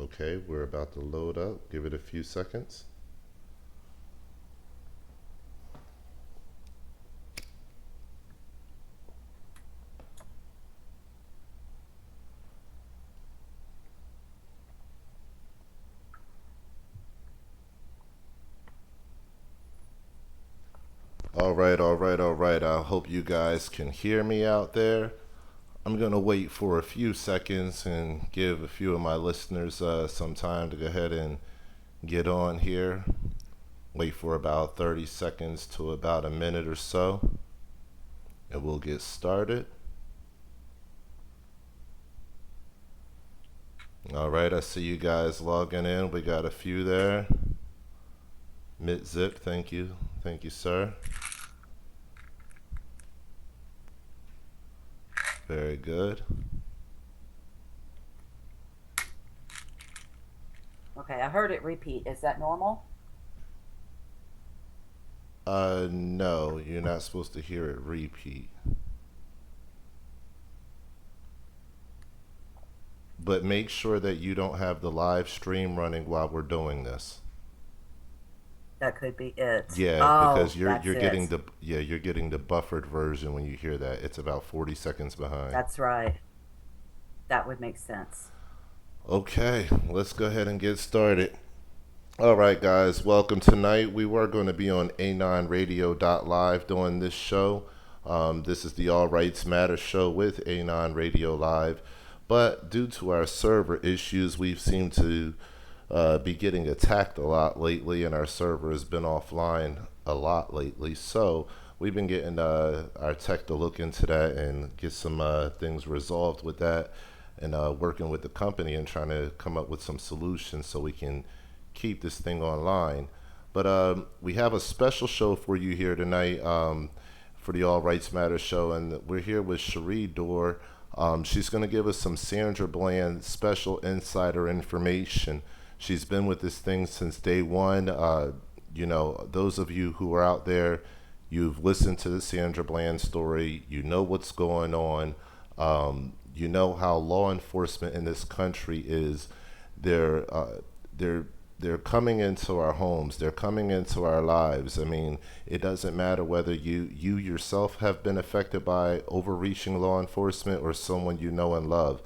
Okay, we're about to load up. Give it a few seconds. All right. I hope you guys can hear me out there. I'm going to wait for a few seconds and give a few of my listeners some time to go ahead and get on here. Wait for about 30 seconds to about a minute or so, and we'll get started. All right, I see you guys logging in. We got a few there. Mitzip, thank you. Thank you, sir. Very good. Okay, I heard it repeat. Is that normal? No, you're not supposed to hear it repeat. But make sure that you don't have the live stream running while we're doing this. That could be it. Yeah, because Oh, you're that's you're getting it. the buffered version when you hear that. It's about 40 seconds behind. That's right. That would make sense. Okay, let's go ahead and get started. All right, guys, welcome tonight. We were going to be on Anon Radio Live doing this show. This is the All Rights Matter show with Anon Radio Live. But due to our server issues, we've seemed to be getting attacked a lot lately, and our server has been offline a lot lately. So we've been getting our tech to look into that and get some things resolved with that, and working with the company and trying to come up with some solutions so we can keep this thing online. But we have a special show for you here tonight, for the All Rights Matter show, and we're here with Shere Dore. She's going to give us some Sandra Bland special insider information. She's been with this thing since day one. Those of you who are out there, you've listened to the Sandra Bland story. You know what's going on. You know how law enforcement in this country is. They're they're they're coming into our homes. They're coming into our lives. I mean, it doesn't matter whether you yourself have been affected by overreaching law enforcement or someone you know and love,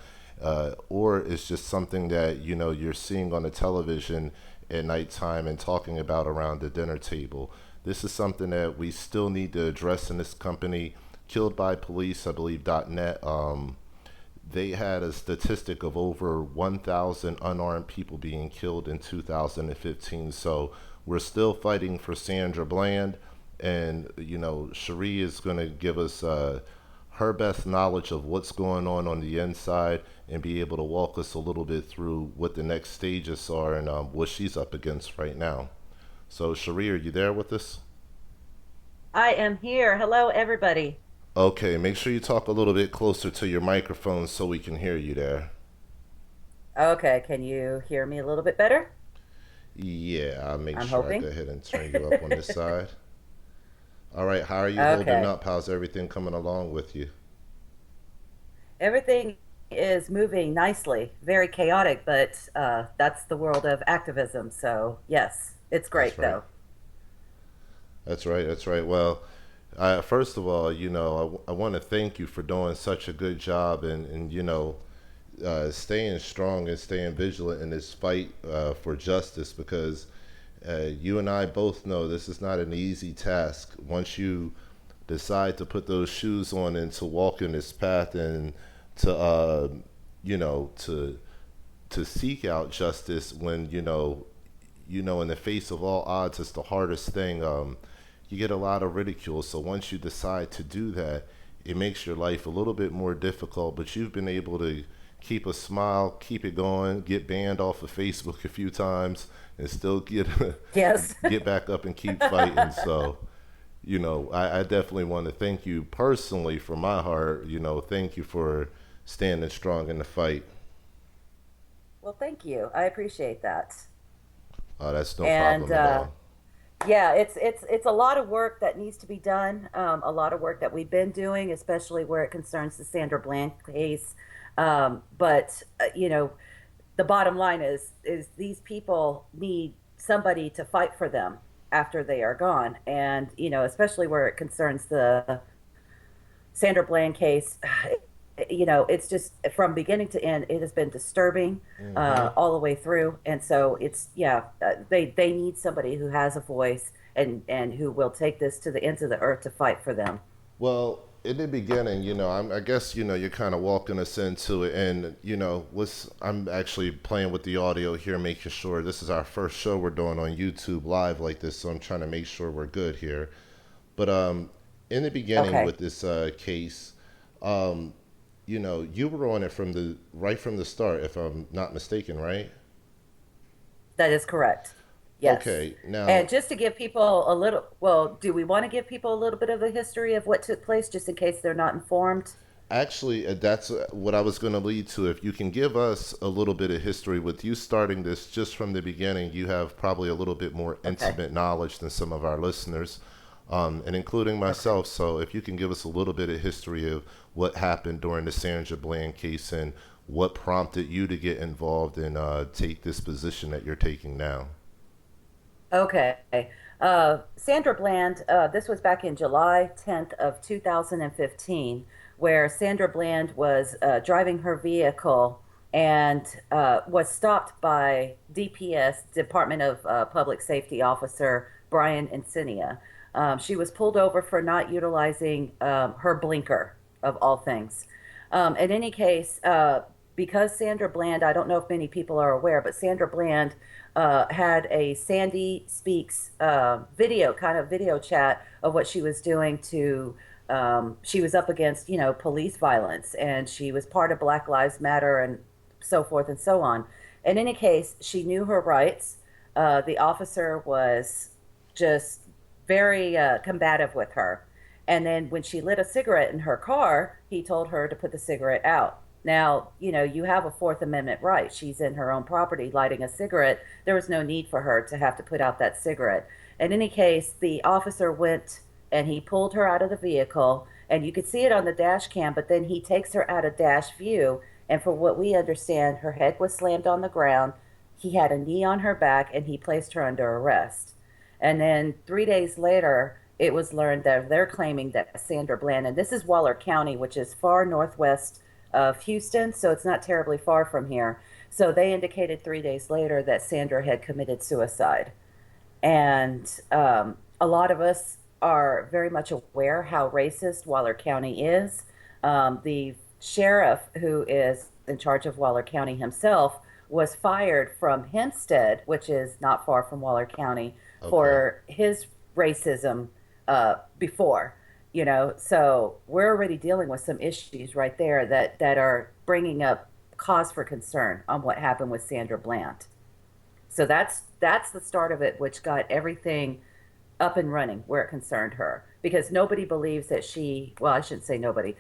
or it's just something that you're seeing on the television at nighttime and talking about around the dinner table. This is something that we still need to address in this company. Killed by Police, I believe, .net. They had a statistic of over 1,000 unarmed people being killed in 2015. So we're still fighting for Sandra Bland, and Cherie is going to give us her best knowledge of what's going on the inside and be able to walk us a little bit through what the next stages are and what she's up against right now. So Cherie, are you there with us? I am here. Hello, everybody. Okay, make sure you talk a little bit closer to your microphone so we can hear you there. Okay, can you hear me a little bit better? Yeah, I'll make I'm sure I hoping. go ahead and turn you up on this side. All right, how are you holding Okay. up? How's everything coming along with you? Everything is moving nicely. Very chaotic, but that's the world of activism. So, yes, it's That's great, right. though. That's right. That's right. Well, first of all, I want to thank you for doing such a good job and staying strong and staying vigilant in this fight for justice because you and I both know this is not an easy task. Once you decide to put those shoes on and to walk in this path and to to seek out justice when in the face of all odds, it's the hardest thing. You get a lot of ridicule. So once you decide to do that, it makes your life a little bit more difficult. But you've been able to keep a smile, keep it going, get banned off of Facebook a few times, and still get Yes. get back up and keep fighting. So I definitely want to thank you personally from my heart. Thank you for standing strong in the fight. Well, thank you. I appreciate that. That's no And problem at all. yeah, it's a lot of work that needs to be done. A lot of work that we've been doing, especially where it concerns the Sandra Bland case. But the bottom line is these people need somebody to fight for them after they are gone, and especially where it concerns the Sandra Bland case. It's just from beginning to end, it has been disturbing Hmm. all the way through. And so it's, yeah, they need somebody who has a voice and who will take this to the ends of the earth to fight for them. Well, in the beginning, I guess you're kind of walking us into it, and I'm actually playing with the audio here, making sure this is our first show we're doing on YouTube live like this, so I'm trying to make sure we're good here. But in the beginning Okay, with this case, um, you were on it from the right from the start, if I'm not mistaken, right? that is correct. Yes. Okay, now And just to give people a little, well, do we want to give people a little bit of a history of what took place just in case they're not informed? actually, that's what I was going to lead to. If you can give us a little bit of history with you starting this just from the beginning, you have probably a little bit more Okay. intimate knowledge than some of our listeners, and including Okay. myself. So, if you can give us a little bit of history of what happened during the Sandra Bland case and what prompted you to get involved and take this position that you're taking now. Okay. Sandra Bland, this was back in July 10th of 2015, where Sandra Bland was driving her vehicle and was stopped by DPS, Department of Public Safety Officer Brian Encinia. She was pulled over for not utilizing her blinker, of all things. In any case, because Sandra Bland, I don't know if many people are aware, but Sandra Bland had a Sandy Speaks video, kind of video chat of what she was doing to. She was up against, police violence, and she was part of Black Lives Matter and so forth and so on. In any case, she knew her rights. The officer was just very combative with her. And then when she lit a cigarette in her car, he told her to put the cigarette out. Now, you have a Fourth Amendment right. She's in her own property lighting a cigarette. There was no need for her to have to put out that cigarette. In any case, the officer went and he pulled her out of the vehicle, and you could see it on the dash cam, but then he takes her out of dash view. And for what we understand, her head was slammed on the ground. He had a knee on her back, and he placed her under arrest. And then 3 days later, it was learned that they're claiming that Sandra Bland, and this is Waller County, which is far northwest of Houston, so it's not terribly far from here. So they indicated 3 days later that Sandra had committed suicide. And a lot of us are very much aware how racist Waller County is. The sheriff, who is in charge of Waller County himself, was fired from Hempstead, which is not far from Waller County, Okay. for his racism before. So we're already dealing with some issues right there that are bringing up cause for concern on what happened with Sandra Bland. So that's the start of it, which got everything up and running where it concerned her. Because nobody believes that well, I shouldn't say nobody.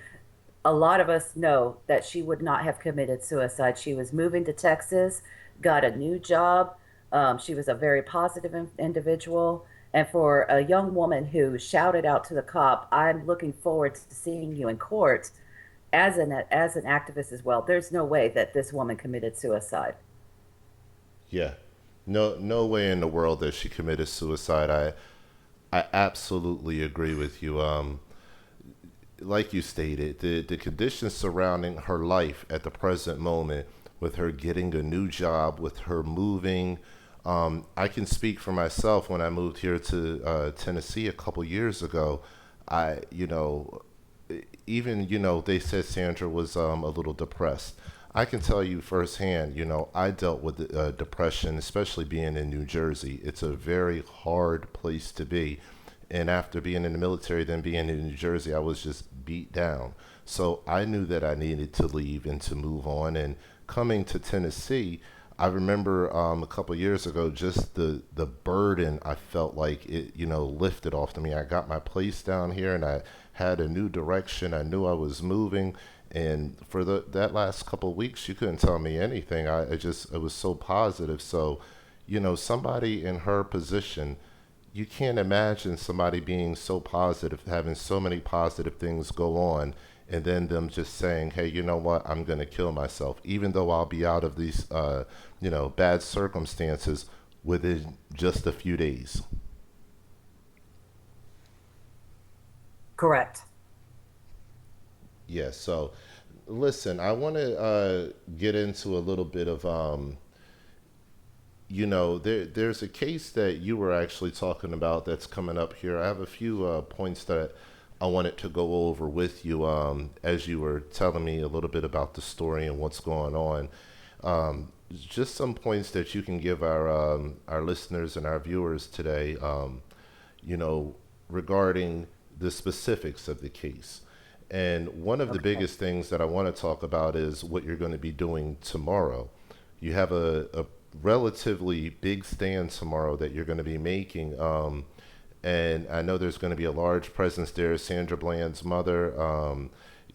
A lot of us know that she would not have committed suicide. She was moving to Texas, got a new job. She was a very positive individual. And for a young woman who shouted out to the cop, "I'm looking forward to seeing you in court," as an activist as well, there's no way that this woman committed suicide. Yeah. No, no way in the world that she committed suicide. I absolutely agree with you. Like you stated, the conditions surrounding her life at the present moment, with her getting a new job, with her moving. I can speak for myself. When I moved here to Tennessee a couple years ago, I, even, they said Sandra was a little depressed. I can tell you firsthand, I dealt with depression, especially being in New Jersey. It's a very hard place to be. And after being in the military, then being in New Jersey, I was just beat down. So I knew that I needed to leave and to move on. And coming to Tennessee, I remember a couple years ago, just the burden I felt like it, lifted off to me. I got my place down here, and I had a new direction. I knew I was moving, and for that last couple of weeks, you couldn't tell me anything. It was so positive. So, somebody in her position, you can't imagine somebody being so positive, having so many positive things go on, and then them just saying, hey, you know what, I'm going to kill myself, even though I'll be out of these, bad circumstances within just a few days. Correct. Yeah, so listen, I want to get into a little bit of there's a case that you were actually talking about that's coming up here. I have a few points that I wanted to go over with you as you were telling me a little bit about the story and what's going on. Just some points that you can give our listeners and our viewers today, you know, regarding the specifics of the case. And one of the Okay. biggest things that I want to talk about is what you're going to be doing tomorrow. You have a relatively big stand tomorrow that you're going to be making. And I know there's going to be a large presence there. Sandra Bland's mother,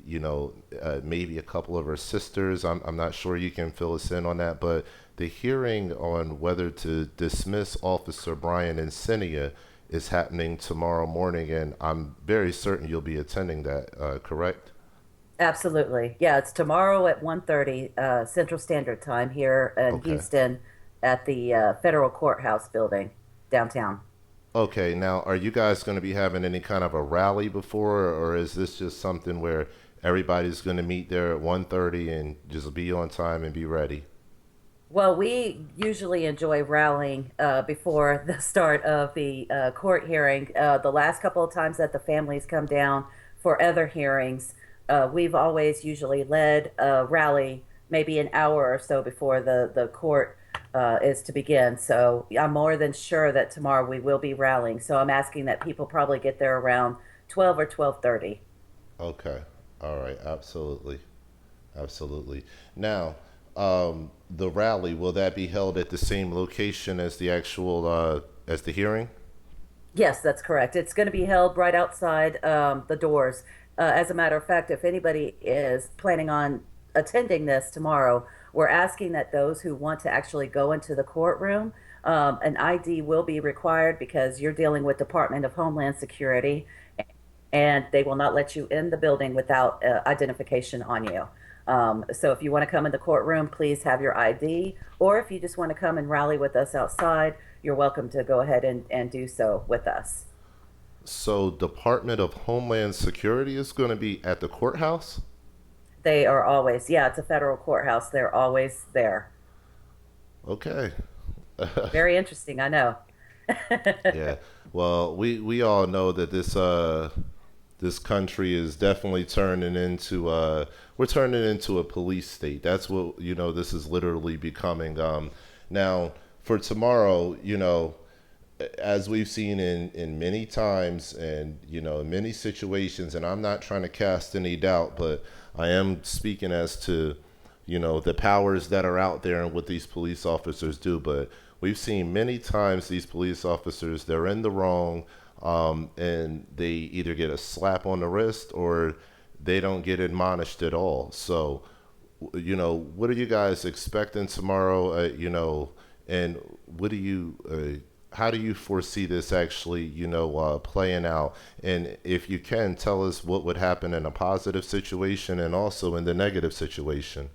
maybe a couple of her sisters. I'm not sure, you can fill us in on that. But the hearing on whether to dismiss Officer Brian Encinia is happening tomorrow morning, and I'm very certain you'll be attending that, correct? Absolutely. Yeah, it's tomorrow at 1:30 Central Standard Time here in Okay. Houston at the Federal Courthouse building downtown. Okay, now are you guys going to be having any kind of a rally before, or is this just something where everybody's going to meet there at 1:30 and just be on time and be ready? Well, we usually enjoy rallying before the start of the court hearing. The last couple of times that the families come down for other hearings, we've always usually led a rally maybe an hour or so before the court is to begin. So I'm more than sure that tomorrow we will be rallying. So I'm asking that people probably get there around 12 or 12:30. Okay. All right, absolutely. Absolutely. Now, the rally, will that be held at the same location as the actual as the hearing? Yes, that's correct. It's going to be held right outside the doors. As a matter of fact, if anybody is planning on attending this tomorrow, we're asking that those who want to actually go into the courtroom, an ID will be required because you're dealing with Department of Homeland Security, and they will not let you in the building without identification on you. So if you want to come in the courtroom, please have your ID, or if you just want to come and rally with us outside, you're welcome to go ahead and do so with us. So, Department of Homeland Security is going to be at the courthouse? They are always, yeah, it's a federal courthouse. They're always there. Okay. Very interesting, I know. Yeah. Well, we all know that this country is definitely turning into we're turning into a police state. That's what, this is literally becoming. Now for tomorrow, as we've seen in many times, and in many situations, and I'm not trying to cast any doubt, but I am speaking as to the powers that are out there and what these police officers do. But we've seen many times these police officers, they're in the wrong, and they either get a slap on the wrist or they don't get admonished at all. So what are you guys expecting tomorrow? And what do you how do you foresee this actually, playing out? And if you can, tell us what would happen in a positive situation and also in the negative situation.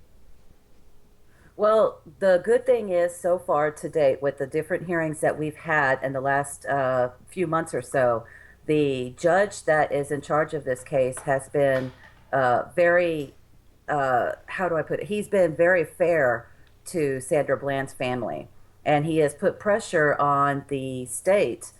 Well, the good thing is, so far to date, with the different hearings that we've had in the last few months or so, the judge that is in charge of this case has been very, how do I put it? He's been very fair to Sandra Bland's family. And he has put pressure on the state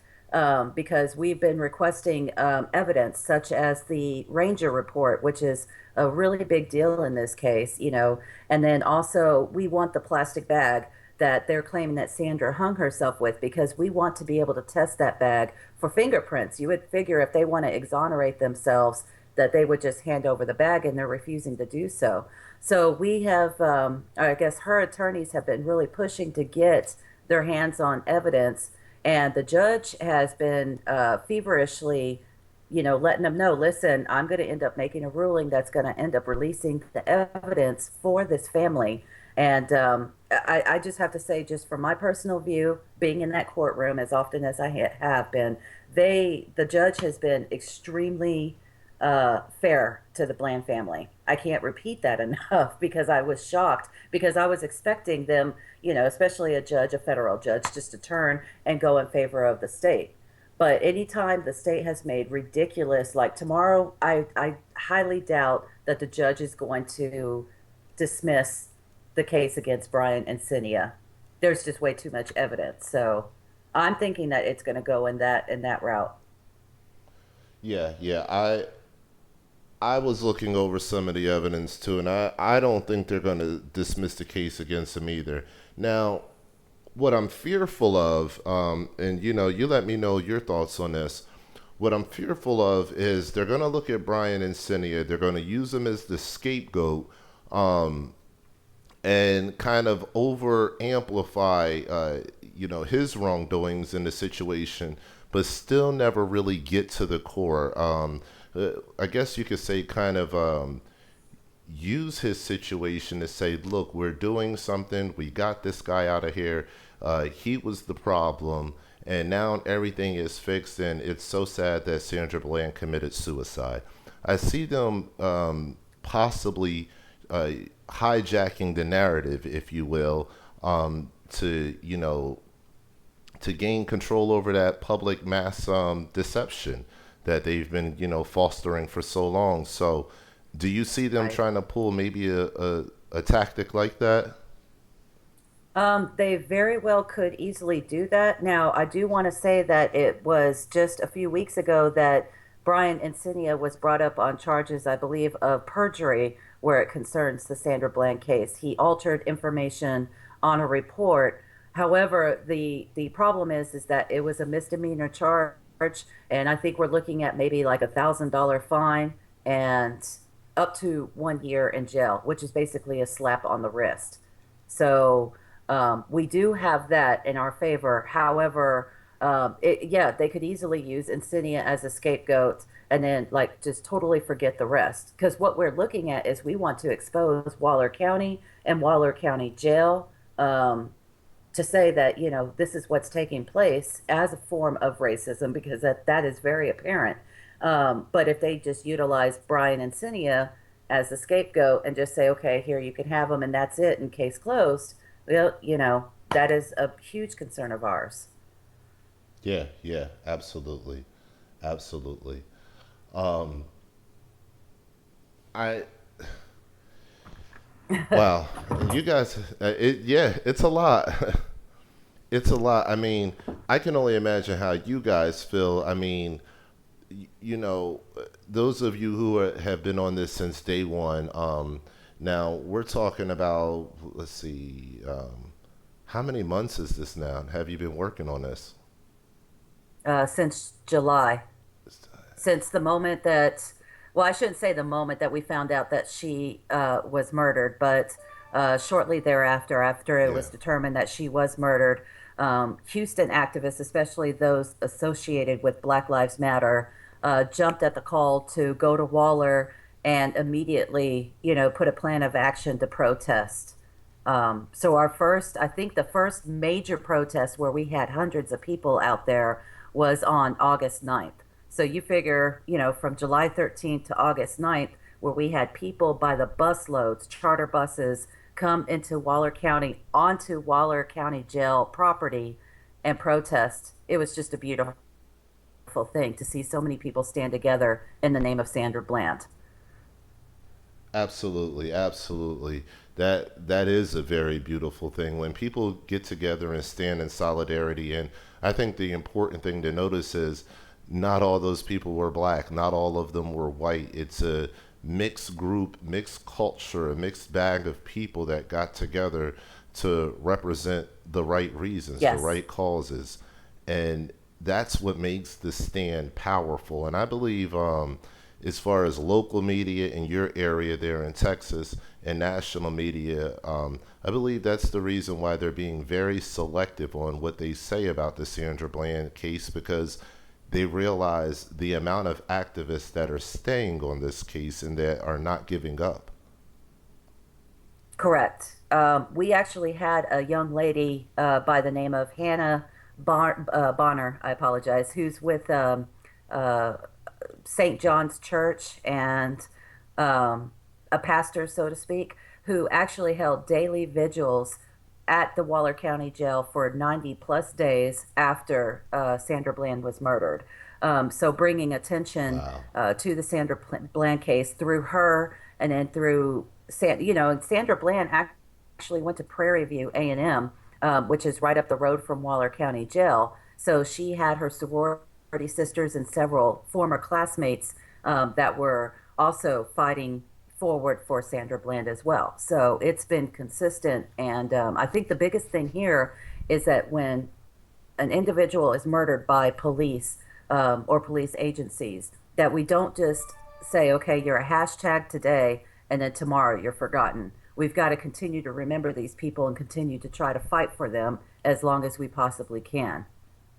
because we've been requesting evidence, such as the Ranger report, which is a really big deal in this case. And then also, we want the plastic bag that they're claiming that Sandra hung herself with because we want to be able to test that bag for fingerprints. You would figure if they want to exonerate themselves, that they would just hand over the bag, and they're refusing to do so. So we have, I guess her attorneys have been really pushing to get their hands on evidence, and the judge has been feverishly, letting them know, listen, I'm going to end up making a ruling that's going to end up releasing the evidence for this family. And I just have to say, just from my personal view, being in that courtroom as often as I have been, the judge has been extremely fair to the Bland family. I can't repeat that enough because I was shocked because I was expecting them, especially a judge, a federal judge, just to turn and go in favor of the state. But anytime the state has made ridiculous, like tomorrow, I highly doubt that the judge is going to dismiss the case against Brian and Cinia. There's just way too much evidence. So I'm thinking that it's going to go in that route. Yeah, yeah. I was looking over some of the evidence too, and I don't think they're going to dismiss the case against him either. Now, what I'm fearful of, and you let me know your thoughts on this. What I'm fearful of is they're going to look at Brian and Cinia. They're going to use him as the scapegoat, um, and kind of over amplify, his wrongdoings in the situation, but still never really get to the core. I guess you could say kind of use his situation to say, look, we're doing something. We got this guy out of here. He was the problem. And now everything is fixed. And it's so sad that Sandra Bland committed suicide. I see them possibly hijacking the narrative, if you will, to gain control over that public mass deception that they've been, fostering for so long. So, do you see them Right. trying to pull maybe a tactic like that? They very well could easily do that. Now, I do want to say that it was just a few weeks ago that Brian Encinia was brought up on charges, I believe, of perjury, where it concerns the Sandra Bland case. He altered information on a report. However, the problem is that it was a misdemeanor charge, and I think we're looking at maybe like $1,000 fine and up to 1 year in jail, which is basically a slap on the wrist. So we do have that in our favor. However, yeah, they could easily use Insignia as a scapegoat and then like just totally forget the rest. Because what we're looking at is we want to expose Waller County and Waller County Jail, to say that this is what's taking place as a form of racism because that is very apparent. But if they just utilize Brian and Cinia as the scapegoat and just say, okay, here you can have them and that's it, and case closed, well, that is a huge concern of ours. Yeah, yeah, absolutely, absolutely. Um, I Wow, you guys, yeah, it's a lot. It's a lot. I mean, I can only imagine how you guys feel. I mean, those of you who have been on this since day one. Now we're talking about. Let's see. How many months is this now? Have you been working on this? Since July, since the moment that, well, I shouldn't say the moment that we found out that she was murdered, but shortly thereafter, after it Yeah. was determined that she was murdered, Houston activists, especially those associated with Black Lives Matter, jumped at the call to go to Waller and immediately, put a plan of action to protest. So our first, I think the first major protest where we had hundreds of people out there was on August 9th. So you figure, from July 13th to August 9th, where we had people by the busloads, charter buses, come into Waller County, onto Waller County Jail property and protest. It was just a beautiful thing to see so many people stand together in the name of Sandra Bland. Absolutely, absolutely. That is a very beautiful thing when people get together and stand in solidarity. And I think the important thing to notice is not all those people were black, not all of them were white. It's a mixed group, mixed culture, a mixed bag of people that got together to represent the right reasons, the Yes, right causes, and that's what makes the stand powerful. And I believe, as far as local media in your area there in Texas and national media, I believe that's the reason why they're being very selective on what they say about the Sandra Bland case because they realize the amount of activists that are staying on this case and that are not giving up. correct. We actually had a young lady by the name of Hannah Bonner, I apologize, who's with St. John's Church and um, a pastor, so to speak, who actually held daily vigils at the Waller County Jail for 90 plus days after Sandra Bland was murdered. So bringing attention Wow. to the Sandra Bland case through her and then through, and Sandra Bland actually went to Prairie View A&M, which is right up the road from Waller County Jail. So she had her sorority sisters and several former classmates that were also fighting forward for Sandra Bland as well. So it's been consistent. And I think the biggest thing here is that when an individual is murdered by police or police agencies, that we don't just say, okay, you're a hashtag today and then tomorrow you're forgotten. We've got to continue to remember these people and continue to try to fight for them as long as we possibly can.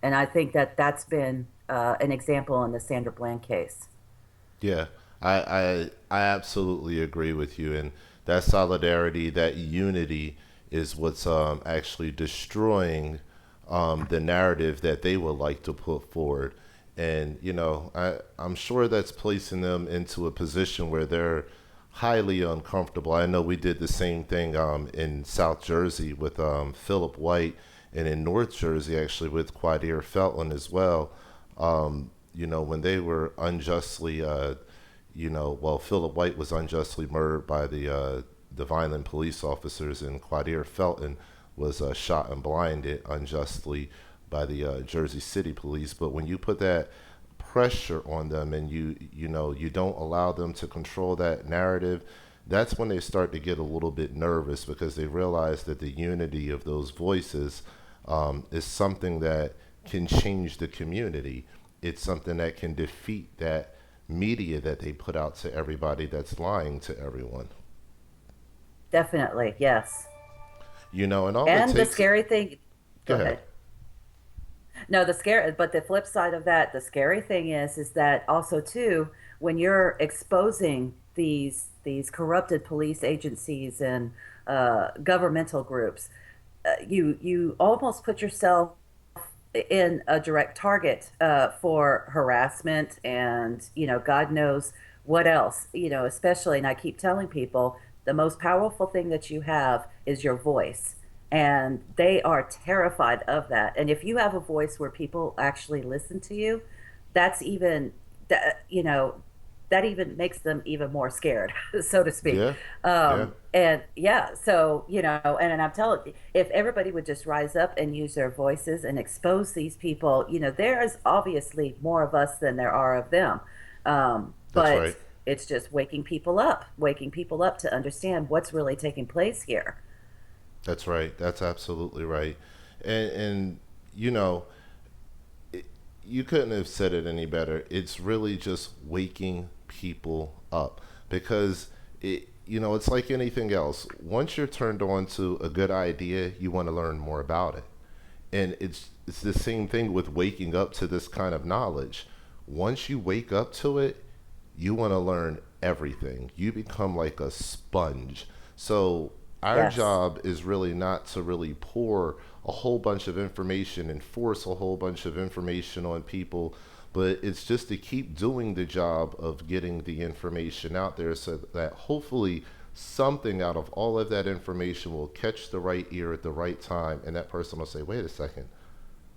And I think that that's been an example in the Sandra Bland case. Yeah, I absolutely agree with you, and that solidarity, that unity, is what's actually destroying the narrative that they would like to put forward. And I'm sure that's placing them into a position where they're highly uncomfortable. I know we did the same thing in South Jersey with Philip White, and in North Jersey actually with Quadir Felton as well. When they were unjustly, well, Philip White was unjustly murdered by the violent police officers, and Quadir Felton was shot and blinded unjustly by the Jersey City police. But when you put that pressure on them and you don't allow them to control that narrative, that's when they start to get a little bit nervous because they realize that the unity of those voices is something that can change the community. It's something that can defeat that media that they put out to everybody that's lying to everyone. Definitely, yes. And all it And the takes. scary thing, Go go ahead. ahead. No, but the flip side of that, the scary thing is that also too, when you're exposing these corrupted police agencies and governmental groups, you almost put yourself in a direct target for harassment and God knows what else. Especially, and I keep telling people the most powerful thing that you have is your voice, and they are terrified of that. And if you have a voice where people actually listen to you, that's even that that even makes them even more scared, so to speak. Yeah, yeah, And yeah, so and I'm telling you, if everybody would just rise up and use their voices and expose these people, there is obviously more of us than there are of them. that's But right. it's just waking people up to understand what's really taking place here. That's right. That's absolutely right. And you know, it, you couldn't have said it any better. It's really just waking people up because it's like anything else. Once you're turned on to a good idea, you want to learn more about it. And it's the same thing with waking up to this kind of knowledge. Once you wake up to it, you want to learn everything. You become like a sponge. So our Yes. job is really not to really pour a whole bunch of information and force a whole bunch of information on people, but it's just to keep doing the job of getting the information out there so that hopefully something out of all of that information will catch the right ear at the right time, and that person will say, wait a second,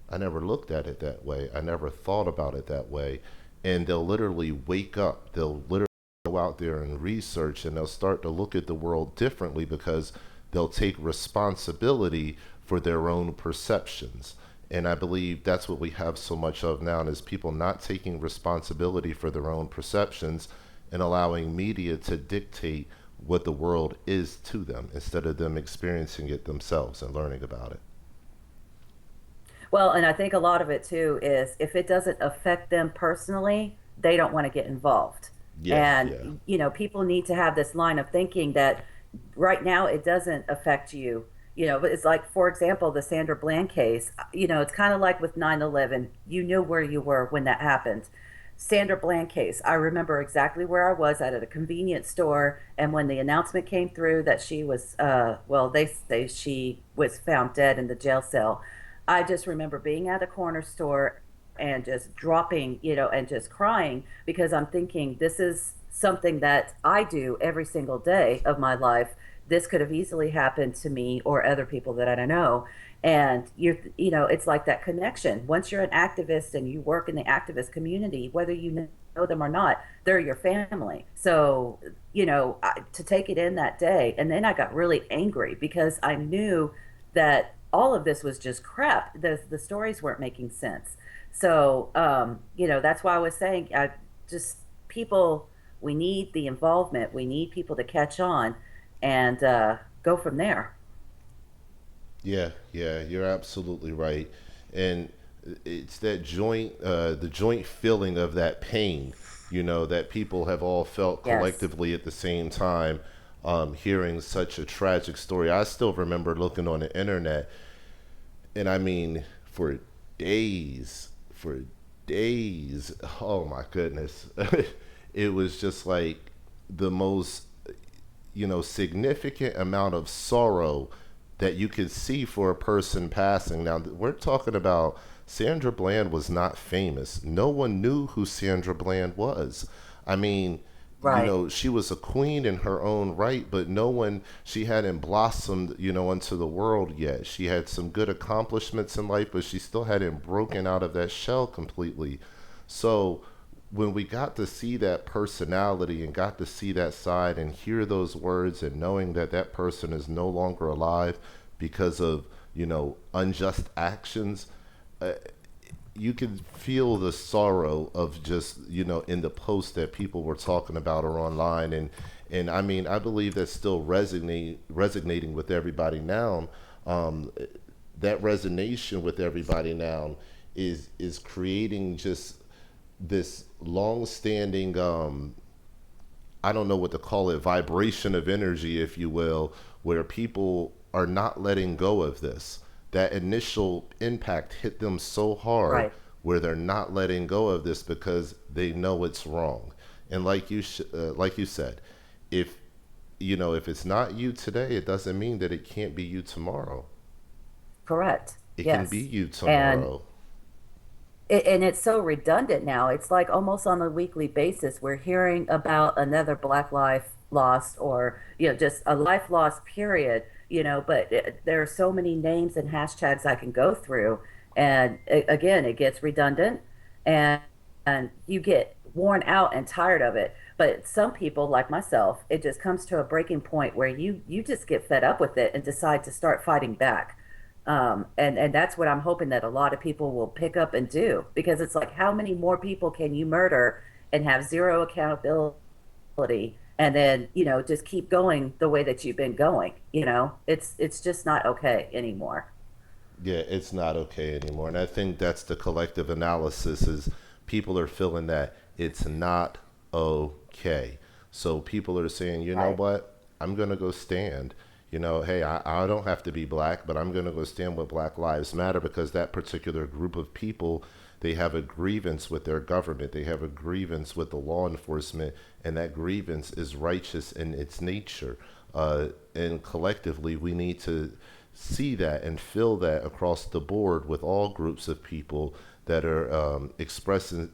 I never looked at it that way. I never thought about it that way. And they'll literally wake up. They'll literally go out there and research and they'll start to look at the world differently because they'll take responsibility for their own perceptions. And I believe that's what we have so much of now is people not taking responsibility for their own perceptions and allowing media to dictate what the world is to them instead of them experiencing it themselves and learning about it. Well, and I think a lot of it too is if it doesn't affect them personally, they don't want to get involved. Yeah, yeah. And, people need to have this line of thinking that right now it doesn't affect you. But it's like, for example, the Sandra Bland case, it's kind of like with 9/11. You knew where you were when that happened. Sandra Bland case, I remember exactly where I was at a convenience store. And when the announcement came through that she was, well, they say she was found dead in the jail cell, I just remember being at a corner store and just dropping, and just crying because I'm thinking this is something that I do every single day of my life. This could have easily happened to me or other people that I don't know. And it's like that connection. Once you're an activist and you work in the activist community, whether you know them or not, they're your family. So, to take it in that day. And then I got really angry because I knew that all of this was just crap. The stories weren't making sense. So, that's why I was saying, just people, we need the involvement. We need people to catch on and go from there. Yeah, yeah, you're absolutely right. And it's that the joint feeling of that pain, that people have all felt Yes. collectively at the same time, hearing such a tragic story. I still remember looking on the internet, and I mean, for days, oh my goodness, it was just like the most significant amount of sorrow that you could see for a person passing. Now, we're talking about Sandra Bland was not famous. No one knew who Sandra Bland was. I mean, Right. she was a queen in her own right, but she hadn't blossomed, into the world yet. She had some good accomplishments in life, but she still hadn't broken out of that shell completely. So when we got to see that personality and got to see that side and hear those words and knowing that that person is no longer alive because of unjust actions, uh, you can feel the sorrow of just in the posts that people were talking about or online. And I mean, I believe that's still resonating with everybody now. um, that resonation with everybody now is creating just this long-standing, I don't know what to call it, vibration of energy, if you will, where people are not letting go of this. That initial impact hit them so hard Right. where they're not letting go of this because they know it's wrong. And like you said, if if it's not you today, it doesn't mean that it can't be you tomorrow. Correct. It can be Yes. you And tomorrow. and it's so redundant now. It's like almost on a weekly basis we're hearing about another Black life lost, or just a life lost, period. But there are so many names and hashtags I can go through, and again, it gets redundant, and and you get worn out and tired of it. But some people, like myself, it just comes to a breaking point where you just get fed up with it and decide to start fighting back. And that's what I'm hoping that a lot of people will pick up and do, because it's like, how many more people can you murder and have zero accountability, and then just keep going the way that you've been going? It's just not okay anymore. Yeah, it's not okay anymore. And I think that's the collective analysis is people are feeling that it's not okay. So people are saying, you know Right. what? I'm going to go stand. Hey, I don't have to be black, but I'm going to go stand with Black Lives Matter because that particular group of people, they have a grievance with their government. They have a grievance with the law enforcement, and that grievance is righteous in its nature. And collectively, we need to see that and feel that across the board with all groups of people that are expressing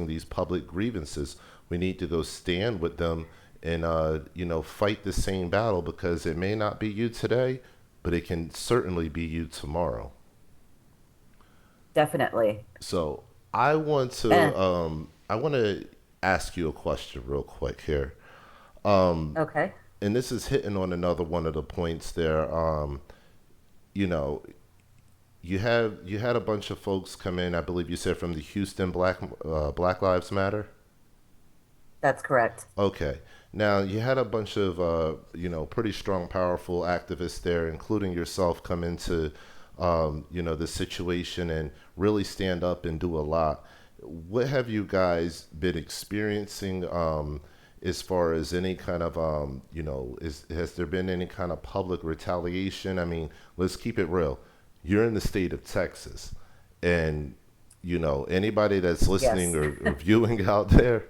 these public grievances. We need to go stand with them and fight the same battle because it may not be you today, but it can certainly be you tomorrow. Definitely. So Eh, I want to ask you a question real quick here, okay. and this is hitting on another one of the points there. You know, you had a bunch of folks come in. I believe you said from the Houston Black Lives Matter. That's correct. Okay. Now you had a bunch of pretty strong, powerful activists there, including yourself, come into the situation and really stand up and do a lot. What have you guys been experiencing as far as any kind of has there been any kind of public retaliation? I mean, let's keep it real. You're in the state of Texas, and anybody that's listening Yes. or viewing out there,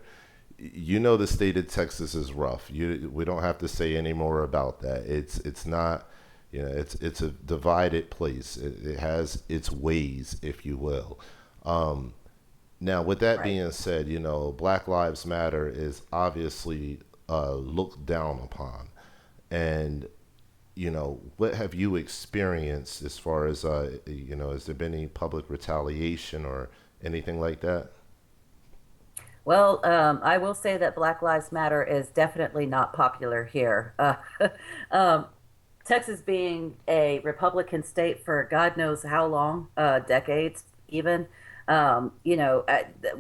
the state of Texas is rough. We don't have to say any more about that. It's not, it's a divided place. It has its ways, if you will. Now, with that Right. being said, Black Lives Matter is obviously looked down upon. And, what have you experienced as far as, has there been any public retaliation or anything like that? Well, I will say that Black Lives Matter is definitely not popular here. Um, Texas being a Republican state for God knows how long, decades even,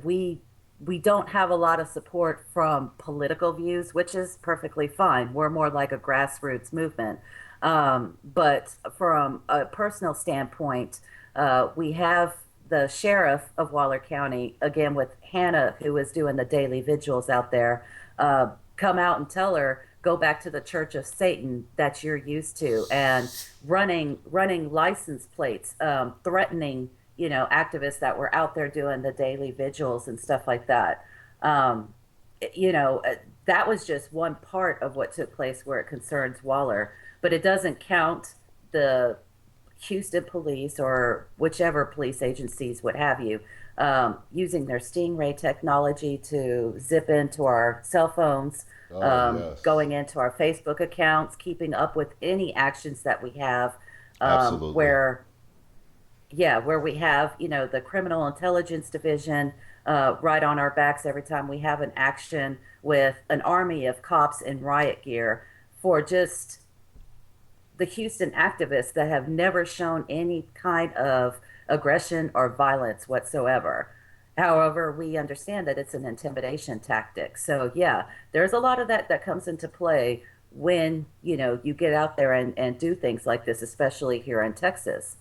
we we don't have a lot of support from political views, which is perfectly fine. We're more like a grassroots movement. But from a personal standpoint, we have the sheriff of Waller County, again with Hannah, who is doing the daily vigils out there, come out and tell her, go back to the Church of Satan that you're used to, and running license plates, threatening activists that were out there doing the daily vigils and stuff like that. Um, you know, uh, that was just one part of what took place where it concerns Waller, but it doesn't count the Houston police or whichever police agencies, what have you, using their Stingray technology to zip into our cell phones, Oh, yes. going into our Facebook accounts, keeping up with any actions that we have, Absolutely. where yeah, where we have, the criminal intelligence division right on our backs every time we have an action with an army of cops in riot gear for just the Houston activists that have never shown any kind of aggression or violence whatsoever. However, we understand that it's an intimidation tactic. So, yeah, there's a lot of that comes into play when, you get out there and do things like this, especially here in Texas.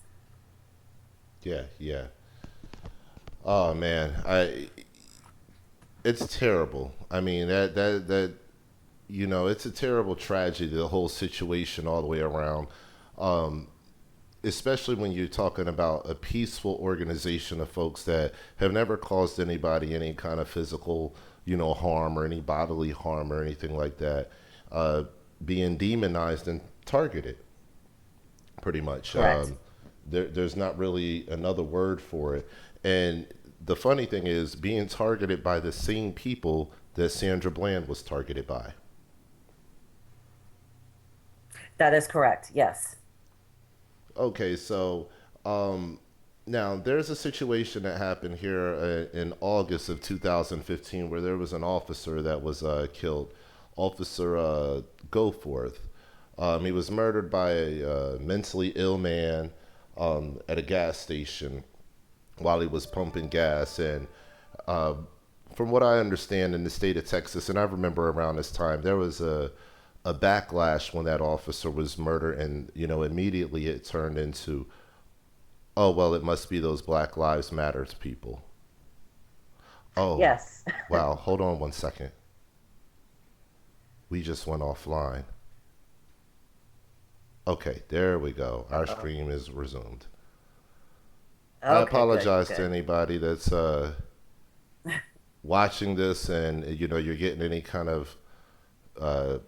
Yeah, yeah. Oh man, it's terrible. I mean, it's a terrible tragedy, the whole situation all the way around. Um, Especially when you're talking about a peaceful organization of folks that have never caused anybody any kind of physical, harm or any bodily harm or anything like that, uh, being demonized and targeted, pretty much. Correct. There's not really another word for it. And the funny thing is, being targeted by the same people that Sandra Bland was targeted by. That is correct. Yes. Okay, so um, now there's a situation that happened here in August of 2015 where there was an officer that was killed, Officer Goforth. He was murdered by a mentally ill man at a gas station while he was pumping gas. And uh, from what I understand in the state of Texas, and I remember around this time, there was a backlash when that officer was murdered, and immediately it turned into, oh well, it must be those Black Lives Matters people. Oh, Yes. wow, hold on one second. We just went offline. Okay, there we go. Our Uh-oh. stream is resumed. I Okay, good, apologize to good. anybody that's watching this, and you're getting any kind of uh,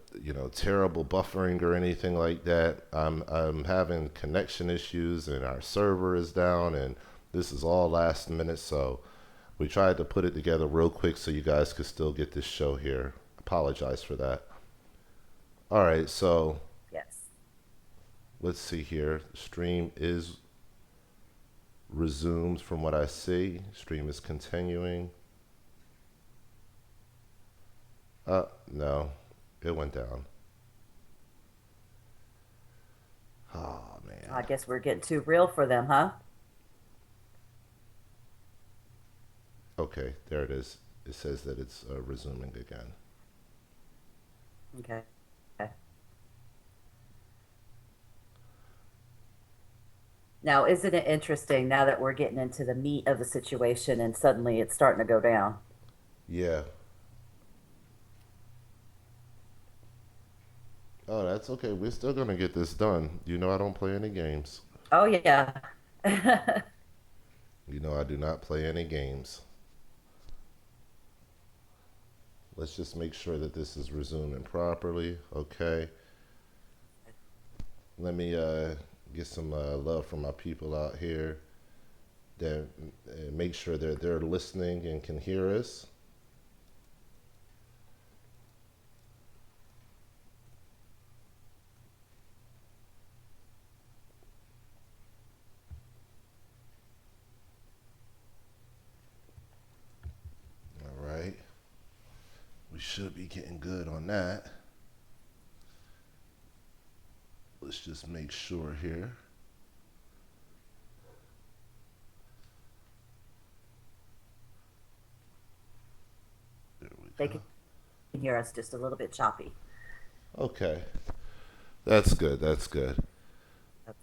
terrible buffering or anything like that. I'm having connection issues, and our server is down, and this is all last minute, so we tried to put it together real quick so you guys could still get this show here. Apologize for that. All right, so Yes. let's see here. Stream is resumed from what I see. Stream is continuing. No, it went down. Oh I man. guess we're getting too real for them, huh? Okay, there it is. It says that it's resuming again. Okay. Okay. Now, isn't it interesting now that we're getting into the meat of the situation and suddenly it's starting to go down? Yeah. Oh, that's okay. We're still gonna get this done. I don't play any games. Oh, yeah. I do not play any games. Let's just make sure that this is resuming properly. Okay. Let me get some love from my people out here. Then make sure that they're listening and can hear us. All right. We should be getting good on that. Let's just make sure here. There we They go. can hear us just a little bit choppy. Okay. That's good. That's good. Okay.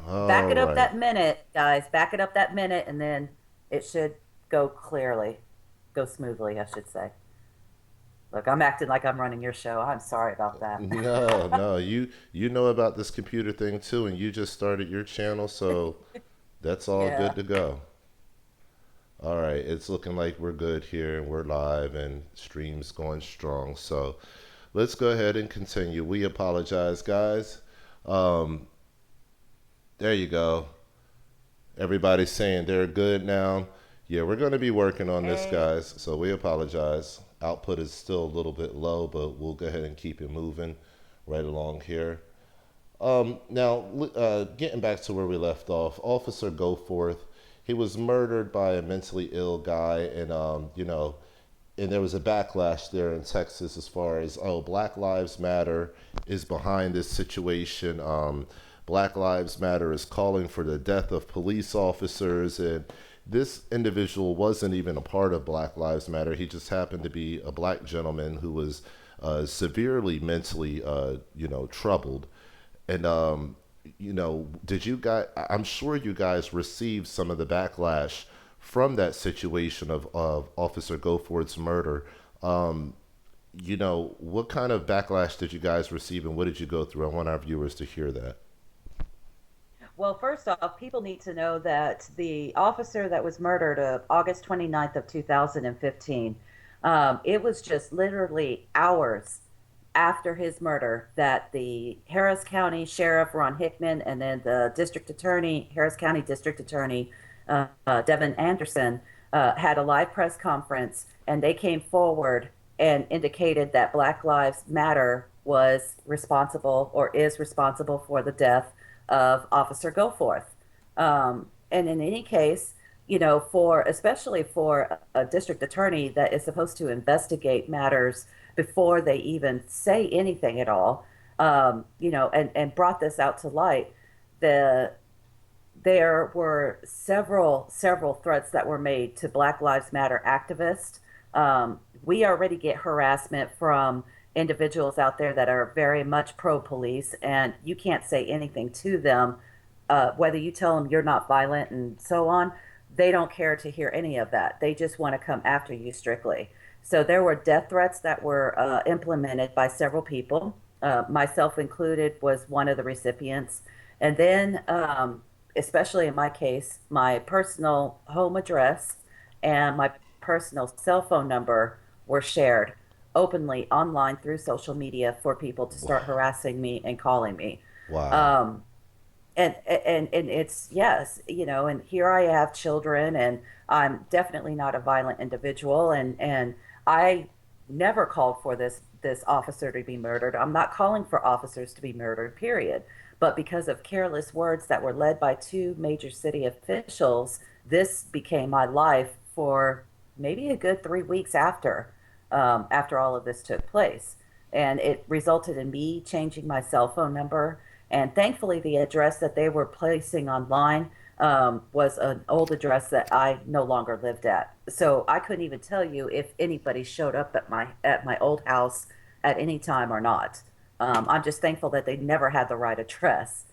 Back All it up right. that minute, guys. Back it up that minute, and then it should go clearly, go smoothly, I should say. Look, I'm acting like I'm running your show. I'm sorry about that. No, no, you know about this computer thing too, and you just started your channel, so that's all good Yeah. to go. All right, it's looking like we're good here, and we're live, and stream's going strong. So let's go ahead and continue. We apologize, guys. Um, there you go. Everybody's saying they're good now. Yeah, we're going to be working on this, Hey. guys. So we apologize. Output is still a little bit low, but we'll go ahead and keep it moving right along here. Now, getting back to where we left off, Officer Goforth, he was murdered by a mentally ill guy, and and there was a backlash there in Texas as far as, oh, Black Lives Matter is behind this situation. Black Lives Matter is calling for the death of police officers, and this individual wasn't even a part of Black Lives Matter. He just happened to be a black gentleman who was severely mentally, troubled. And did you guys? I'm sure you guys received some of the backlash from that situation of Officer Goforth's murder. Um, what kind of backlash did you guys receive, and what did you go through? I want our viewers to hear that. Well, first off, people need to know that the officer that was murdered August 29th of 2015, it was just literally hours after his murder that the Harris County Sheriff Ron Hickman and then the District Attorney, Harris County District Attorney Devin Anderson, had a live press conference, and they came forward and indicated that Black Lives Matter was responsible or is responsible for the death of Officer Goforth. And in any case, for especially for a district attorney that is supposed to investigate matters before they even say anything at all, and brought this out to light, the there were several threats that were made to Black Lives Matter activists. We already get harassment from individuals out there that are very much pro police, and you can't say anything to them, whether you tell them you're not violent and so on. They don't care to hear any of that. They just want to come after you strictly. So there were death threats that were implemented by several people, myself included, was one of the recipients. And then, especially in my case, my personal home address and my personal cell phone number were shared openly online through social media for people to start harassing me and calling me. Wow. Um, and it's yes, and here I have children, and I'm definitely not a violent individual, and I never called for this officer to be murdered. I'm not calling for officers to be murdered, period. But because of careless words that were led by two major city officials, this became my life for maybe a good 3 weeks after all of this took place. And it resulted in me changing my cell phone number. And thankfully, the address that they were placing online was an old address that I no longer lived at. So I couldn't even tell you if anybody showed up at my old house at any time or not. I'm just thankful that they never had the right address.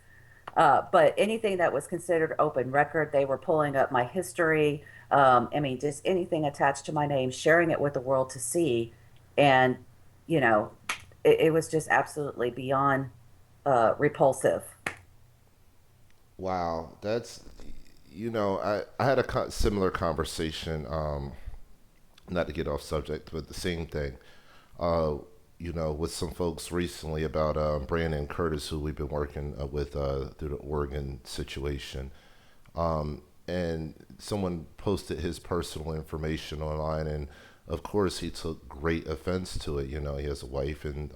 But anything that was considered open record, they were pulling up my history. I mean, just anything attached to my name, sharing it with the world to see. And, you know, it was just absolutely beyond repulsive. Wow. I had a similar conversation, not to get off subject, but the same thing, uh, with some folks recently about Brandon Curtis, who we've been working with through the Oregon situation. and someone posted his personal information online, and of course he took great offense to it. He has a wife and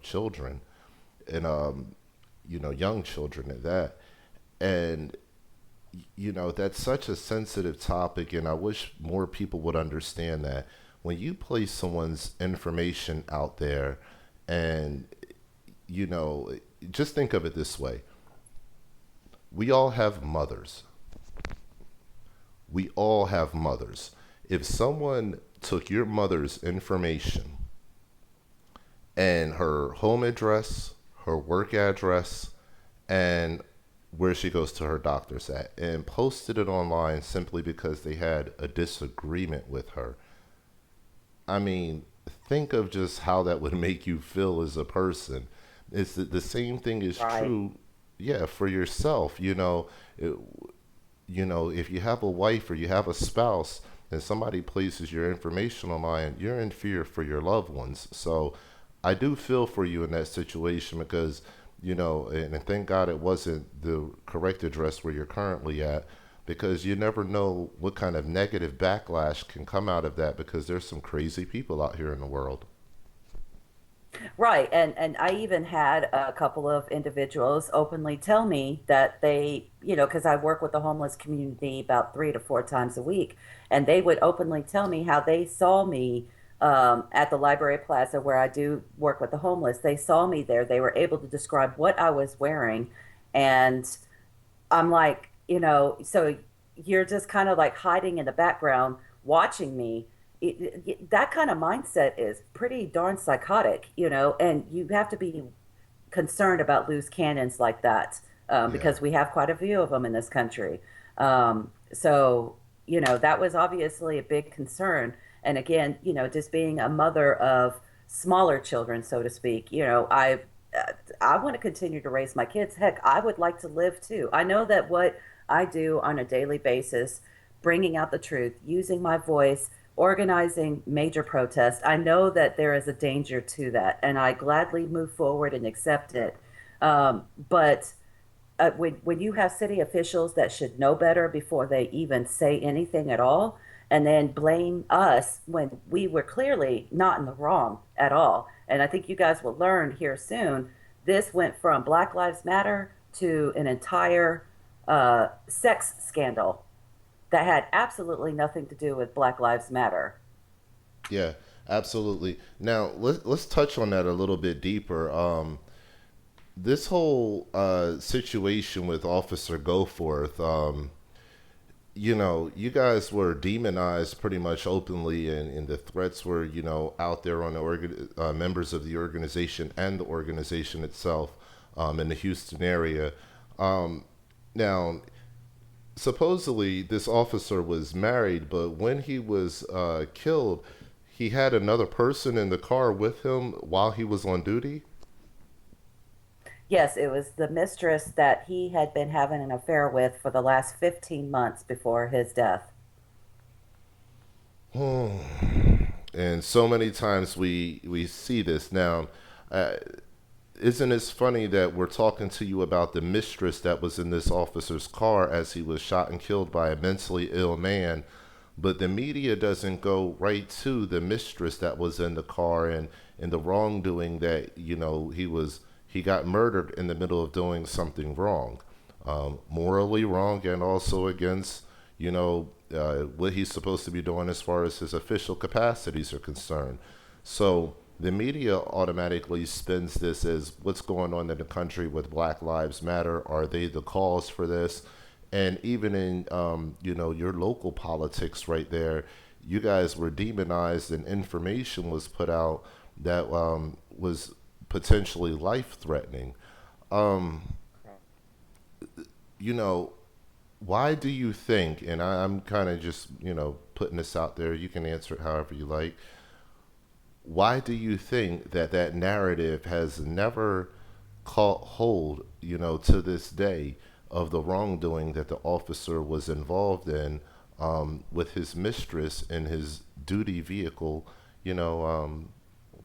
children, and young children at that. And that's such a sensitive topic, and I wish more people would understand that when you place someone's information out there, and you know just think of it this way: we all have mothers. We all have mothers. If someone took your mother's information and her home address, her work address, and where she goes to her doctor's at, and posted it online simply because they had a disagreement with her, I mean, think of just how that would make you feel as a person. It's the same thing is Right. true, yeah, for yourself. It, if you have a wife or you have a spouse and somebody places your information online, you're in fear for your loved ones. So I do feel for you in that situation because, and thank God it wasn't the correct address where you're currently at, because you never know what kind of negative backlash can come out of that, because there's some crazy people out here in the world. Right. And I even had a couple of individuals openly tell me that because I work with the homeless community about 3 to 4 times a week, and they would openly tell me how they saw me at the Library Plaza where I do work with the homeless. They saw me there. They were able to describe what I was wearing. And I'm like, so you're just kind of like hiding in the background watching me. That kind of mindset is pretty darn psychotic, and you have to be concerned about loose cannons like that, Yeah. because we have quite a few of them in this country. So, that was obviously a big concern. And again, just being a mother of smaller children, so to speak, I want to continue to raise my kids. Heck, I would like to live too. I know that what I do on a daily basis, bringing out the truth, using my voice, organizing major protests, I know that there is a danger to that, and I gladly move forward and accept it. But when you have city officials that should know better before they even say anything at all, and then blame us when we were clearly not in the wrong at all. And I think you guys will learn here soon. This went from Black Lives Matter to an entire sex scandal that had absolutely nothing to do with Black Lives Matter. Yeah, absolutely. Now let's touch on that a little bit deeper. This whole situation with Officer Goforth, you guys were demonized pretty much openly, and the threats were, out there on the members of the organization and the organization itself, in the Houston area. Um, Now, supposedly this officer was married, but when he was killed, he had another person in the car with him while he was on duty. Yes, it was the mistress that he had been having an affair with for the last 15 months before his death. And so many times we see this now. Uh, isn't it funny that we're talking to you about the mistress that was in this officer's car as he was shot and killed by a mentally ill man, but the media doesn't go right to the mistress that was in the car, and the wrongdoing that he got murdered in the middle of doing something wrong, morally wrong, and also against what he's supposed to be doing as far as his official capacities are concerned. So the media automatically spins this as what's going on in the country with Black Lives Matter. Are they the cause for this? And even in your local politics right there, you guys were demonized, and information was put out that was potentially life threatening. Um, you know, why do you think? And I'm kind of just putting this out there. You can answer it however you like. Why do you think that that narrative has never caught hold, to this day, of the wrongdoing that the officer was involved in, with his mistress in his duty vehicle, you know, um,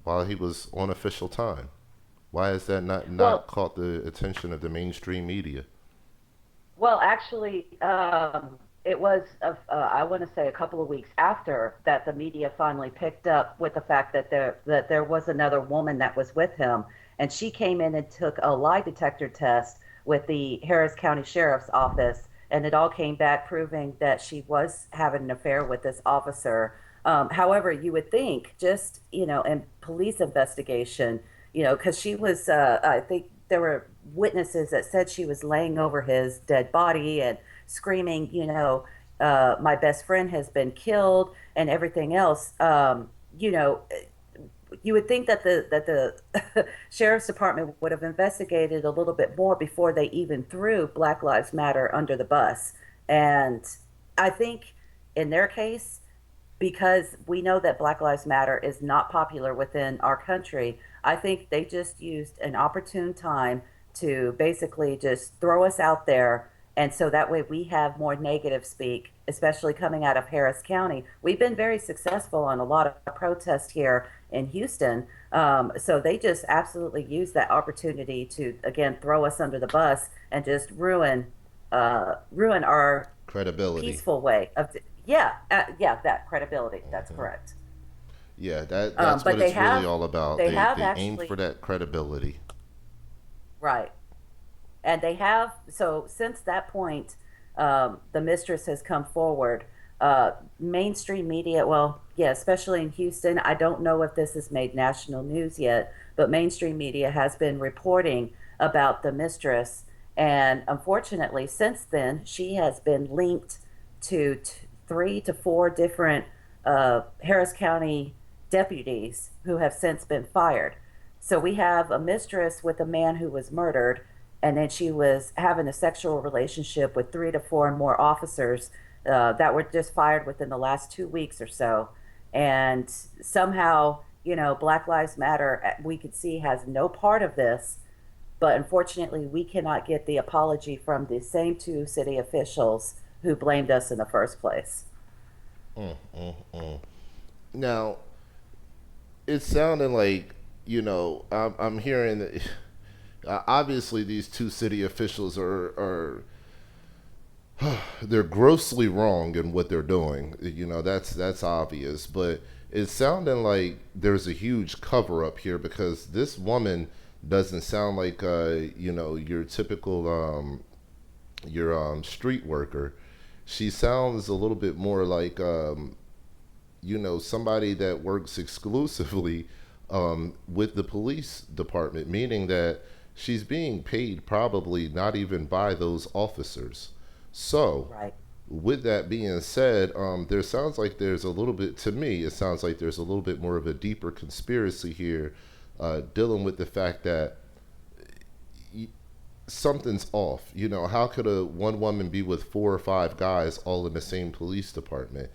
while he was on official time? Why has that not Well, caught the attention of the mainstream media? Well, actually, it was, I want to say, a couple of weeks after that the media finally picked up with the fact that there was another woman that was with him, and she came in and took a lie detector test with the Harris County Sheriff's Office, and it all came back proving that she was having an affair with this officer. However, you would think, just in police investigation, because she was, I think there were witnesses that said she was laying over his dead body and screaming, my best friend has been killed and everything else. You know, you would think that the sheriff's department would have investigated a little bit more before they even threw Black Lives Matter under the bus. And I think in their case, because we know that Black Lives Matter is not popular within our country, I think they just used an opportune time to basically just throw us out there. And so that way we have more negative speak, especially coming out of Harris County. We've been very successful on a lot of protests here in Houston. So they just absolutely used that opportunity to, again, throw us under the bus and just ruin our Credibility. peaceful way of yeah, yeah, that credibility, that's Hmm. correct. Yeah, that's what But they it's really have all about. they They have they aim for actually, that credibility. right, and they have, so since that point, the mistress has come forward. Mainstream media, well, yeah, especially in Houston, I don't know if this has made national news yet, but mainstream media has been reporting about the mistress. And unfortunately, since then, she has been linked to 3 to 4 different Harris County deputies who have since been fired. So we have a mistress with a man who was murdered, and then she was having a sexual relationship with 3 to 4 more officers that were just fired within the last 2 weeks or so. And somehow, Black Lives Matter, we could see, has no part of this. But unfortunately, we cannot get the apology from the same 2 city officials who blamed us in the first place. Mm, mm, mm. Now, it's sounding like, I'm hearing that obviously these two city officials are they're grossly wrong in what they're doing. That's obvious, but it's sounding like there's a huge cover up here because this woman doesn't sound like your typical your street worker. She sounds a little bit more like somebody that works exclusively with the police department, meaning that she's being paid probably not even by those officers. So, Right. with that being said, there sounds like there's a little bit, to me, it sounds like there's a little bit more of a deeper conspiracy here, dealing with the fact that something's off. How could a one woman be with 4 or 5 guys all in the same police department?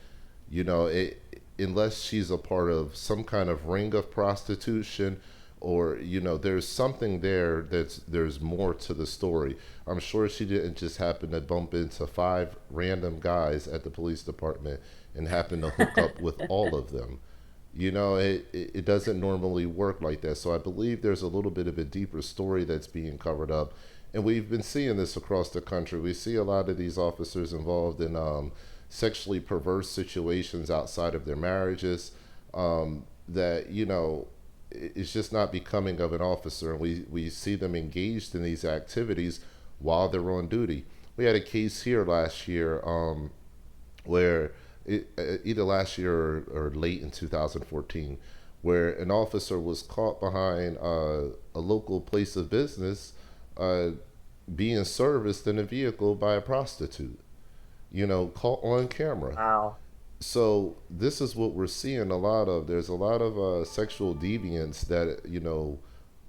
Unless she's a part of some kind of ring of prostitution, or there's something there there's more to the story. I'm sure she didn't just happen to bump into 5 random guys at the police department and happen to hook up with all of them. It doesn't normally work like that. So I believe there's a little bit of a deeper story that's being covered up. And we've been seeing this across the country. We see a lot of these officers involved in sexually perverse situations outside of their marriages, that, it's just not becoming of an officer. And we see them engaged in these activities while they're on duty. We had a case here last year where either last year or late in 2014, where an officer was caught behind a local place of business uh, being serviced in a vehicle by a prostitute, caught on camera. Wow. So this is what we're seeing a lot of. There's a lot of sexual deviants that,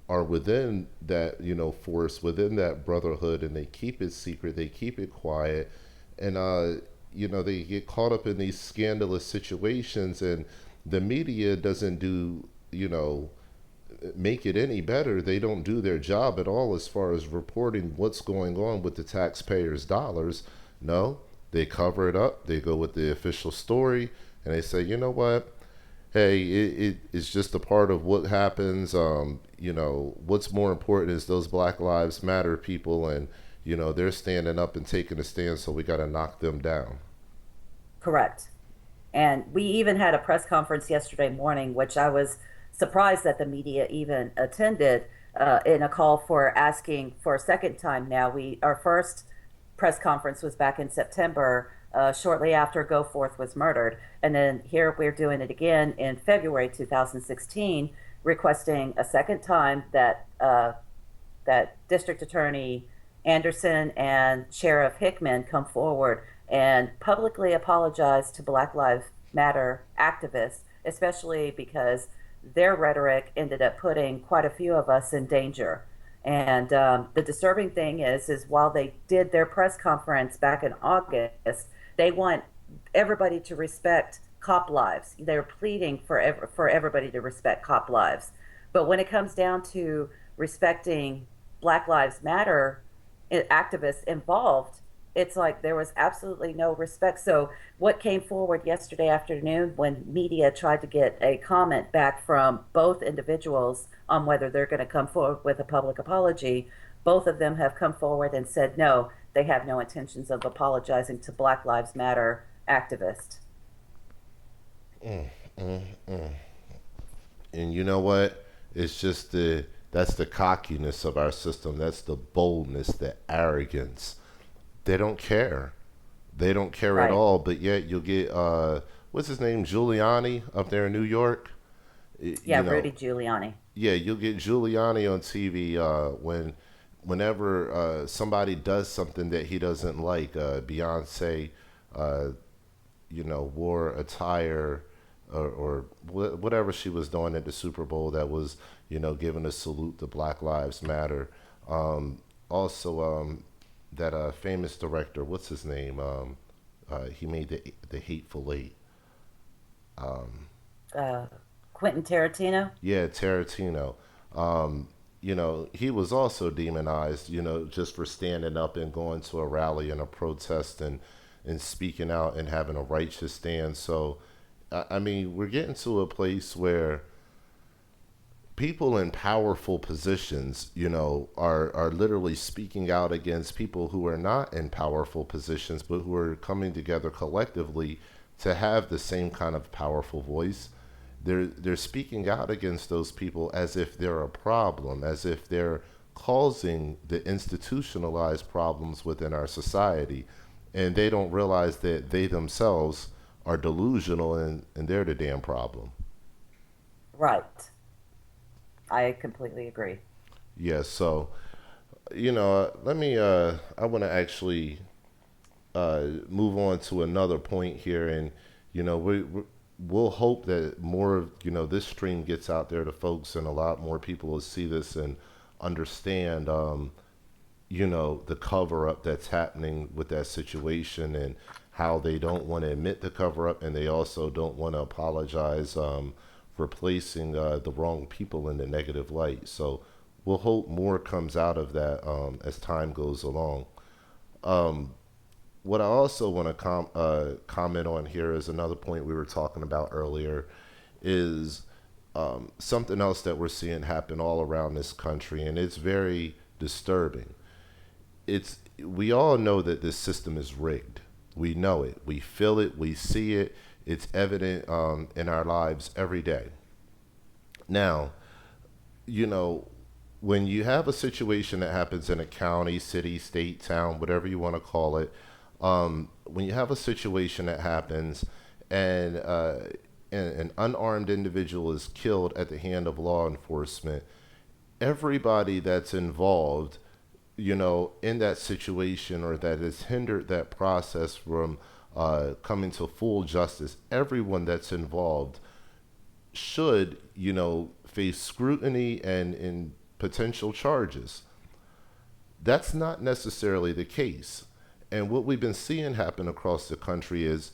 are within that, force, within that brotherhood, and they keep it secret, they keep it quiet, and they get caught up in these scandalous situations, and the media doesn't do, make it any better. They don't do their job at all as far as reporting what's going on with the taxpayers' dollars. No, they cover it up. They go with the official story, and they say, you know what? Hey, it's just a part of what happens. What's more important is those Black Lives Matter people, and they're standing up and taking a stand, so we got to knock them down. Correct. And we even had a press conference yesterday morning, which I was surprised that the media even attended, in a call for asking for a second time now. Our first press conference was back in September, shortly after Go Forth was murdered. And then here we're doing it again in February 2016, requesting a second time that District Attorney Anderson and Sheriff Hickman come forward and publicly apologize to Black Lives Matter activists, especially because their rhetoric ended up putting quite a few of us in danger. And the disturbing thing is while they did their press conference back in August, they want everybody to respect cop lives. They're pleading for everybody to respect cop lives. But when it comes down to respecting Black Lives Matter activists involved, it's like there was absolutely no respect. So, what came forward yesterday afternoon when media tried to get a comment back from both individuals on whether they're going to come forward with a public apology, both of them have come forward and said no, they have no intentions of apologizing to Black Lives Matter activists. Mm, mm, mm. And you know what? It's just that's the cockiness of our system. That's the boldness, the arrogance. They don't care. They don't care at Right. all. But yet you'll get what's his name, Giuliani up there in New York. You Yeah, know, Rudy Giuliani. yeah, you'll get Giuliani on TV whenever somebody does something that he doesn't like. Beyonce, uh, wore attire or whatever she was doing at the Super Bowl that was, giving a salute to Black Lives Matter. Also, that famous director, what's his name? He made the Hateful Eight. Um, Uh, Quentin Tarantino. yeah, Tarantino. He was also demonized, just for standing up and going to a rally and a protest and speaking out and having a righteous stand. So, I mean, we're getting to a place where people in powerful positions, are literally speaking out against people who are not in powerful positions, but who are coming together collectively to have the same kind of powerful voice. They're speaking out against those people as if they're a problem, as if they're causing the institutionalized problems within our society, and they don't realize that they themselves are delusional and they're the damn problem. Right. I completely agree. Yeah, so let me. I want to actually move on to another point here, and we'll hope that more of this stream gets out there to folks, and a lot more people will see this and understand. The cover up that's happening with that situation, and how they don't want to admit the cover up, and they also don't want to apologize for placing the wrong people in the negative light. So we'll hope more comes out of that as time goes along. Um, what I also want to comment on here is another point we were talking about earlier is something else that we're seeing happen all around this country, and it's very disturbing. We all know that this system is rigged. We know it. We feel it. We see it. It's evident in our lives every day. Now, you know, when you have a situation that happens in a county, city, state, town, whatever you want to call it, when you have a situation that happens and an unarmed individual is killed at the hand of law enforcement, everybody that's involved, in that situation or that has hindered that process from coming to full justice, everyone that's involved should, face scrutiny and potential charges. That's not necessarily the case. And what we've been seeing happen across the country is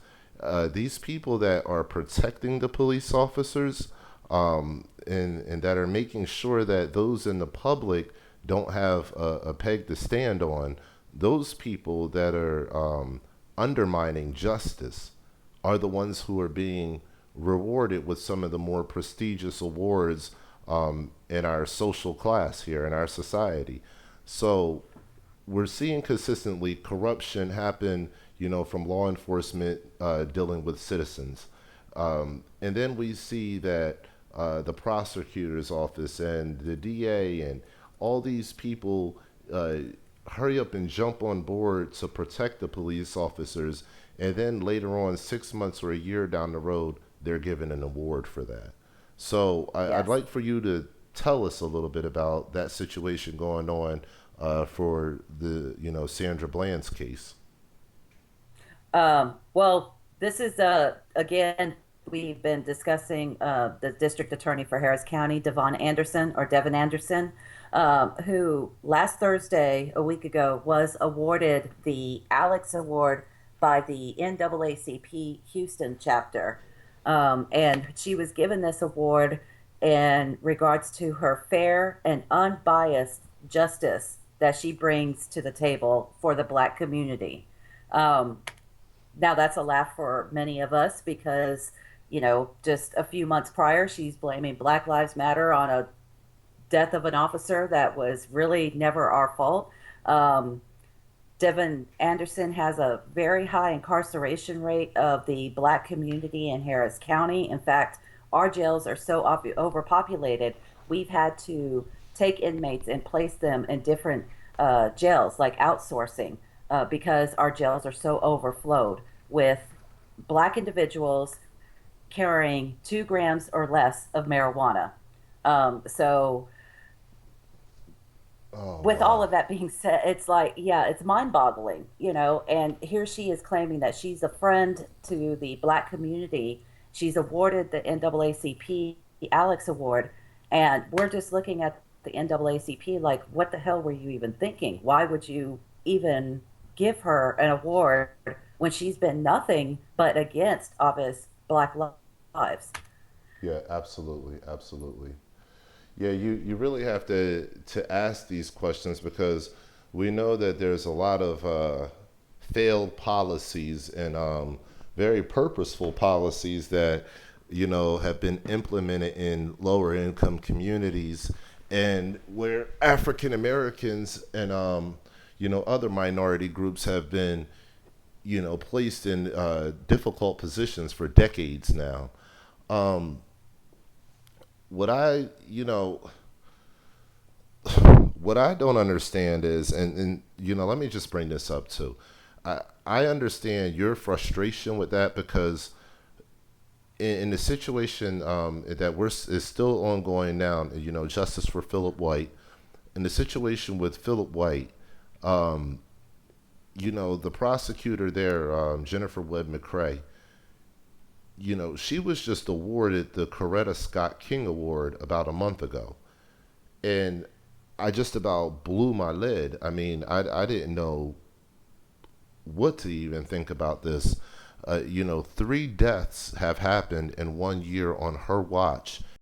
these people that are protecting the police officers, and that are making sure that those in the public don't have a peg to stand on, those people that are undermining justice are the ones who are being rewarded with some of the more prestigious awards in our social class here in our society. So we're seeing consistently corruption happen, from law enforcement dealing with citizens. And then we see that the prosecutor's office and the DA and all these people uh, hurry up and jump on board to protect the police officers. And then later on, 6 months or a year down the road, they're given an award for that. So I'd Yes. like for you to tell us a little bit about that situation going on for the Sandra Bland's case. Well, this is again, we've been discussing the district attorney for Harris County, Devon Anderson, who last Thursday, a week ago, was awarded the Alex Award by the NAACP Houston chapter. And she was given this award in regards to her fair and unbiased justice that she brings to the table for the Black community. Um, Now that's a laugh for many of us because, just a few months prior, she's blaming Black Lives Matter on a death of an officer that was really never our fault. Um, Devin Anderson has a very high incarceration rate of the Black community in Harris County. In fact, our jails are so overpopulated, we've had to take inmates and place them in different jails, like outsourcing, because our jails are so overflowed with Black individuals carrying 2 grams or less of marijuana. So Oh, with all wow. of that being said, it's like, yeah, it's mind boggling, and here she is claiming that she's a friend to the Black community. She's awarded the NAACP Alex Award, and we're just looking at the NAACP like, what the hell were you even thinking? Why would you even give her an award when she's been nothing but against obvious Black lives? Yeah, absolutely, absolutely. Yeah, you really have to ask these questions because we know that there's a lot of failed policies and very purposeful policies that have been implemented in lower income communities and where African Americans and other minority groups have been placed in difficult positions for decades now. Um, what I you know what I don't understand is, and let me just bring this up too. I understand your frustration with that because in the situation that is still ongoing now, justice for Philip White, in the situation with Philip White, um, the prosecutor there, Jennifer Webb McCrae, she was just awarded the Coretta Scott King Award about a month ago, and I just about blew my lid. I mean, I didn't know what to even think about this. 3 deaths have happened in one year on her watch,